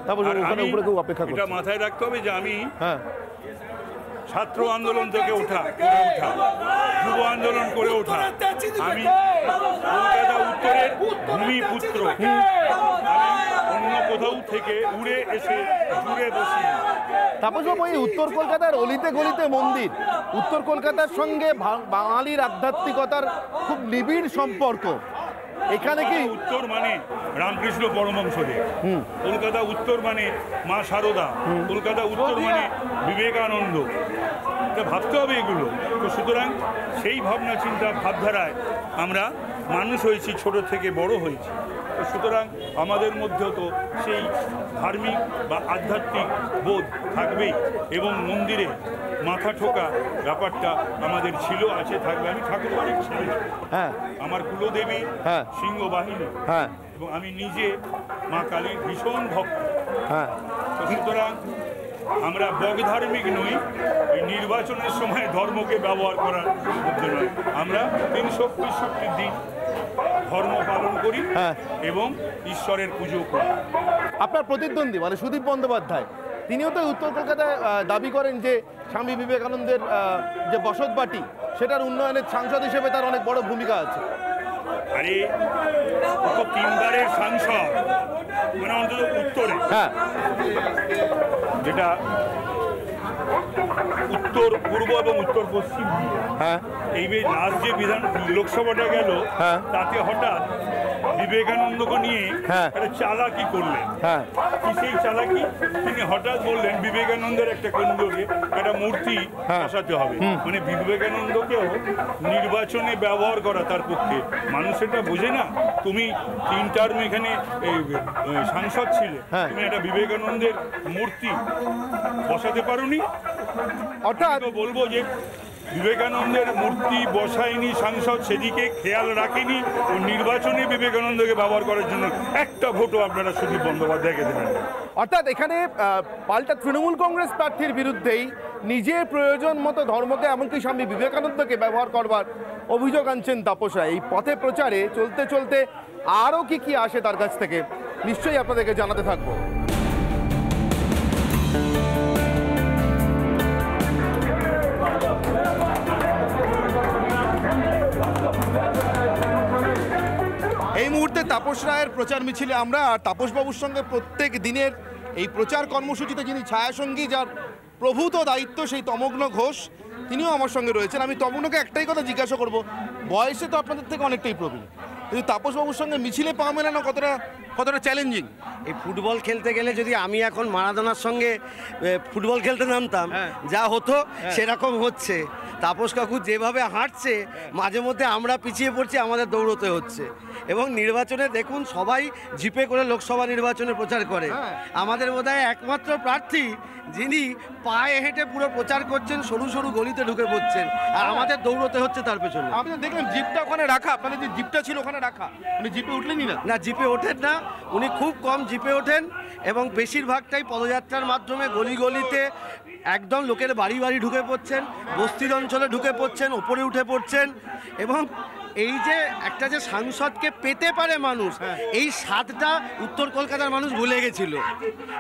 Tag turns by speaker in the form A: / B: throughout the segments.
A: তারপর ওখানে উপরে কেউ অপেক্ষা করছে।
B: এটা মাথায় রাখতে হবে যে আমি
A: হ্যাঁ
B: ছাত্র আন্দোলন থেকে ওঠা যুব আন্দোলন করে ওঠা, আমি কলকাতা উত্তরের ভূমিপুত্র, অন্য কোথাও থেকে উড়ে এসে জুড়ে বসি।
A: তাপসবাবু, এই উত্তর কলকাতার অলিতে গলিতে মন্দির, উত্তর কলকাতার সঙ্গে বাঙালির আধ্যাত্মিকতার খুব নিবিড় সম্পর্ক। এখানে কি
B: উত্তর মানে রামকৃষ্ণ পরমহংসদেব, কলকাতা উত্তর মানে মা শারদা, কলকাতা উত্তর মানে বিবেকানন্দ, এটা ভাবতে হবে এগুলো। তো সুতরাং সেই ভাবনা চিন্তা ভাবধারায় আমরা মানুষ হয়েছি, ছোট থেকে বড় হয়েছি। তো সুতরাং আমাদের মধ্যেও তো সেই ধার্মিক বা আধ্যাত্মিক বোধ থাকবেই, এবং মন্দিরে মাথা ঠোকা ব্যাপারটা আমাদের ছিল, আছে, থাকবে। আমি ঠাকুরবাড়ির ছেলে,
A: হ্যাঁ,
B: আমার কুলদেবী
A: হ্যাঁ,
B: সিংহ বাহিনী,
A: হ্যাঁ,
B: এবং আমি নিজে মা কালীর ভীষণ ভক্ত।
A: হ্যাঁ,
B: তো সুতরাং আমরা বগধার্মিক নই, এই নির্বাচনের সময় ধর্মকে ব্যবহার করার মধ্যে নয়। আমরা 365 দিন ধর্ম পালন করি এবং ঈশ্বরের পুজো করি।
A: আপনার প্রতিদ্বন্দ্বী মানে সুদীপ বন্দ্যোপাধ্যায়, তিনিও তো উত্তর কলকাতায় দাবি করেন যে স্বামী বিবেকানন্দের যে বসতবাটি, সেটার উন্নয়নের সাংসদ হিসেবে তার অনেক বড় ভূমিকা আছে।
B: আরে তো 3 বারের সাংসদ, মানে অন্তত উত্তরে,
A: হ্যাঁ,
B: যেটা উত্তর পূর্ব এবং উত্তর পশ্চিম,
A: হ্যাঁ,
B: এই লাস্ট যে লোকসভাটা গেল, তাতে হঠাৎ বিবেকানন্দকে নিয়ে একটা চালাকি করলেন। কি সেই চালাকি? তিনি হঠাৎ বললেন বিবেকানন্দের একটা কেন্দ্রকে একটা মূর্তি বসাতে হবে, মানে বিবেকানন্দকেও নির্বাচনে ব্যবহার করা তার পক্ষে। মানুষ এটা বোঝে না। তুমি 3 টার্ম এখানে সাংসদ ছিলে, তুমি একটা বিবেকানন্দের মূর্তি বসাতে পারোনি। অর্থাৎ বলবো যে বিবেকানন্দের মূর্তি বসায়নি সাংসদ, সেদিকে খেয়াল রাখেনি, ও নির্বাচনে বিবেকানন্দকে ব্যবহার করার জন্য একটা ভোটও আপনারা সুদীপ বন্দ্যোপাধ্যায়কে দেবেন।
A: অর্থাৎ এখানে পাল্টা তৃণমূল কংগ্রেস প্রার্থীর বিরুদ্ধেই নিজের প্রয়োজন মতো ধর্মকে, এমনকি স্বামী বিবেকানন্দকে ব্যবহার করবার অভিযোগ আনছেন তাপস রায়। এই পথে প্রচারে চলতে চলতে আরও কি আসে তার কাছ থেকে নিশ্চয়ই আপনাদেরকে জানাতে থাকবো। এই মুহূর্তে তাপস রায়ের প্রচার মিছিলে আমরা, আর তাপসবাবুর সঙ্গে প্রত্যেক দিনের এই প্রচার কর্মসূচিতে যিনি ছায়াসঙ্গী, যার প্রভূত দায়িত্ব, সেই তমগ্ন ঘোষ, তিনিও আমার সঙ্গে রয়েছেন। আমি তমগ্নকে একটাই কথা জিজ্ঞাসা করব, বয়সে তো আপনাদের থেকে অনেকটাই প্রবীণ, কিন্তু তাপসবাবুর সঙ্গে মিছিলে পা মেলানো কতটা চ্যালেঞ্জিং?
C: এই ফুটবল খেলতে গেলে যদি আমি এখন মারাদোনার সঙ্গে ফুটবল খেলতে নামতাম, যা হতো সেরকম হচ্ছে। তাপস কাকু যেভাবে হাঁটছে, মাঝে মধ্যে আমরা পিছিয়ে পড়ছি, আমাদের দৌড়তে হচ্ছে। এবং নির্বাচনে দেখুন, সবাই জিপে করে লোকসভা নির্বাচনে প্রচার করে। আমাদের বোধহয় একমাত্র প্রার্থী যিনি পায়ে হেঁটে পুরো প্রচার করছেন, সরু সরু গলিতে ঢুকে পড়ছেন, আর আমাদের দৌড়তে হচ্ছে তার পেছনে।
A: আপনি দেখলেন জিপটা ওখানে রাখা, আপনাদের যে জিপটা ছিল ওখানে রাখা, উনি জিপে উঠলেনই না?
C: না, জিপে ওঠেন না, উনি খুব কম জিপে ওঠেন, এবং বেশিরভাগটাই পদযাত্রার মাধ্যমে গলি গলিতে একদম লোকের বাড়ি বাড়ি ঢুকে পড়ছেন, বস্তির অঞ্চলে ঢুকে পড়ছেন, ওপরে উঠে পড়ছেন। এবং এই যে একটা যে সাংসদকে পেতে পারে মানুষ, এই স্বাদটা উত্তর কলকাতার মানুষ ভুলে গেছিল,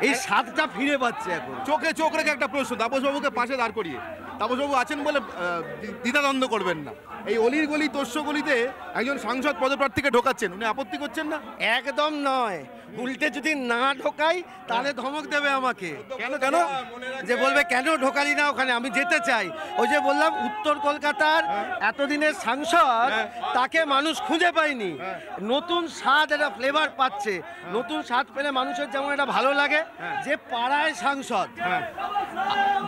C: এই স্বাদটা ফিরে পাচ্ছে এখন।
A: চোখে চোখ রেখে একটা প্রশ্ন, তাপসবাবুকে পাশে দাঁড় করিয়ে, তাপসবাবু আছেন বলে দ্বিধাদ্বন্দ্ব করবেন না, এই অলির গলি তোষ্য গলিতে একজন সাংসদ পদপ্রার্থীকে ঢোকাচ্ছেন, উনি আপত্তি করছেন না?
C: একদম নয়, উল্টে যদি না ঢোকাই তাহলে ধমক দেবে আমাকে।
A: কেন?
C: যে বলবে কেন ঢোকালি না ওখানে, আমি যেতে চাই। ওই যে বললাম, উত্তর কলকাতার এতদিনের সাংসদ, তাকে মানুষ খুঁজে পায়নি। নতুন স্বাদ, একটা ফ্লেভার পাচ্ছে। নতুন স্বাদ পেলে মানুষের যেমন এটা ভালো লাগে, যে পাড়ায় সাংসদ,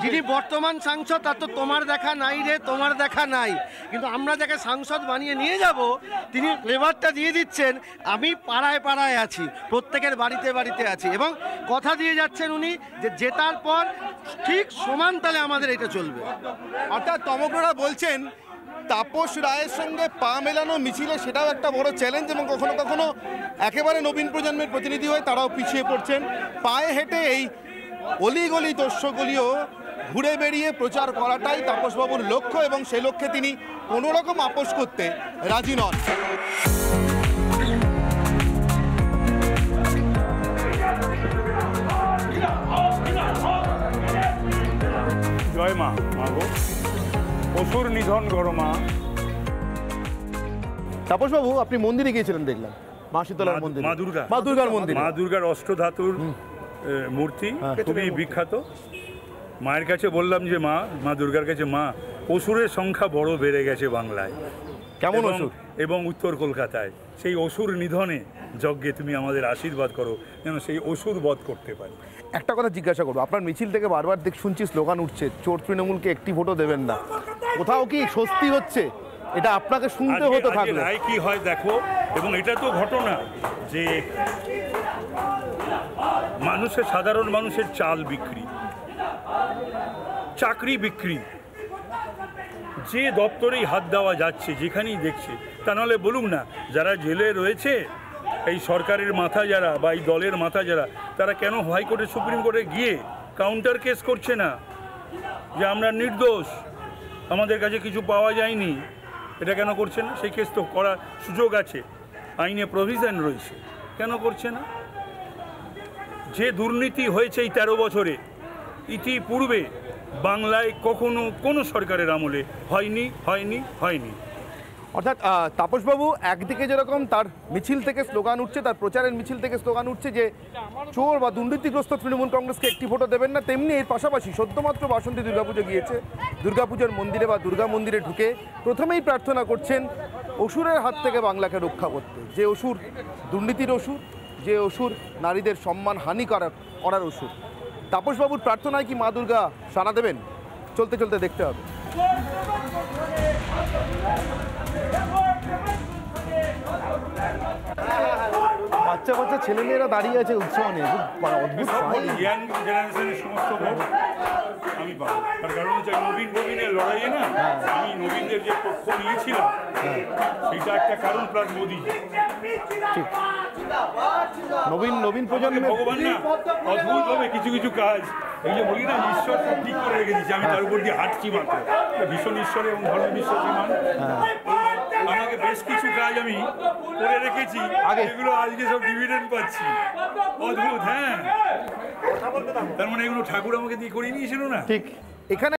C: যিনি বর্তমান সাংসদ, তার তো তোমার দেখা নাই রে, তোমার দেখা নাই। কিন্তু আমরা যাকে সাংসদ বানিয়ে নিয়ে যাব, তিনি ফ্লেভারটা দিয়ে দিচ্ছেন, আমি পাড়ায় পাড়ায় আছি, প্রত্যেকের বাড়িতে বাড়িতে আছি, এবং কথা দিয়ে যাচ্ছেন উনি যে জেতার পর ঠিক সমান তালে আমাদের এটা চলবে।
A: অর্থাৎ তমগ্নরা বলছেন তাপস রায়ের সঙ্গে পা মেলানো মিছিলে সেটাও একটা বড় চ্যালেঞ্জ, এবং কখনো কখনো একেবারে নবীন প্রজন্মের প্রতিনিধি হয়ে তারাও পিছিয়ে পড়ছেন। পায়ে হেঁটে এই অলিগলি দস্যুগলিও ঘুরে বেরিয়ে প্রচার করাটাই তাপসবাবুর লক্ষ্য, এবং সেই লক্ষ্যে তিনি কোনো রকম আপোষ করতে রাজি নন।
B: অসুর নিধন করো মা।
A: তাপসবাবু, আপনি মন্দিরে গিয়েছিলেন দেখলাম, মা শীতলার মন্দির,
B: মা দুর্গা,
A: মা দুর্গার মন্দির,
B: মা দুর্গার অষ্টধাতুর মূর্তি, খুবই বিখ্যাত। মায়ের কাছে বললাম যে মা দুর্গার কাছে, মা অসুরের সংখ্যা বড় বেড়ে গেছে বাংলায়।
A: কেমন অসুর?
B: এবং উত্তর কলকাতায় সেই অসুর নিধনে যজ্ঞে তুমি আমাদের আশীর্বাদ করো যেন সেই অসুর বধ করতে পারি।
A: একটা কথা জিজ্ঞাসা করবো, আপনার মিছিল থেকে বারবার শুনছি স্লোগান উঠছে, চোর তৃণমূলকে একটি ভোটও দেবেন না। কোথাও কি স্বস্তি হচ্ছে? এটা আপনাকে শুনতে হতো থাকলে।
B: রায় কি হয় দেখো। এবং এটা তো ঘটনা যে সাধারণ মানুষের চাল বিক্রি, চাকরি বিক্রি, যে দপ্তরেই হাত দেওয়া যাচ্ছে, যেখানেই দেখছে, তা নাহলে বলুন না, যারা জেলে রয়েছে এই সরকারের মাথা যারা বা এই দলের মাথা যারা, তারা কেন হাইকোর্টে সুপ্রিম কোর্টে গিয়ে কাউন্টার কেস করছে না যে আমরা নির্দোষ, আমাদের কাছে কিছু পাওয়া যায়নি? এটা কেন করছে না? সেই কেস তো করার সুযোগ আছে, আইনে প্রভিশন রয়েছে, কেন করছে না? যে দুর্নীতি হয়েছে এই 13 বছরে, ইতিপূর্বে বাংলায় কখনো কোনো সরকারের আমলে হয়নি।
A: অর্থাৎ তাপসবাবু, একদিকে যেরকম তার মিছিল থেকে স্লোগান উঠছে, তার প্রচারের মিছিল থেকে স্লোগান উঠছে যে চোর বা দুর্নীতিগ্রস্ত তৃণমূল কংগ্রেসকে একটি ভোটও দেবেন না, তেমনি এর পাশাপাশি সদ্যমাত্র বাসন্তী দুর্গাপুজো গিয়েছে, দুর্গাপুজোর মন্দিরে বা দুর্গা মন্দিরে ঢুকে প্রথমেই প্রার্থনা করছেন অসুরের হাত থেকে বাংলাকে রক্ষা করতে। যে অসুর দুর্নীতির অসুর, যে অসুর নারীদের সম্মান হানি করার অসুর। তাপসবাবুর প্রার্থনায় কি মা দুর্গা সাড়া দেবেন? চলতে চলতে দেখতে হবে। বাচ্চা বাচ্চা ছেলেমেয়েরা দাঁড়িয়ে আছে উৎসব নিয়ে, অদ্ভুত
B: ইয়াং জেনারেশনের সমস্ত ভোট আমি পাবো। তার কারণ হচ্ছে নবীনের লড়াইয়ে না, আমি নবীনদের যে পক্ষ নিয়েছিলাম সেটা একটা কারণ, প্লাস মোদি।
A: নবীন প্রজন্মের
B: ভগবান না অদ্ভুতভাবে কিছু কিছু কাজ, এই যে বলি না, ঈশ্বর সব ঠিক করে রেখে দিচ্ছে, আমি তার উপর দিয়ে হাঁটছি মাত্র। ভীষণ ঈশ্বরে এবং ধর্ম বিশ্বাসী মানুষ, আমাকে বেশ কিছু কাজ আমি করে রেখেছি, এগুলো আজকে সব ডিভিডেন্ড পাচ্ছি। অদ্ভুত। হ্যাঁ, তার মানে এগুলো ঠাকুর আমাকে দিয়ে করিয়ে নিয়েছিল না।
A: ঠিক। এখানে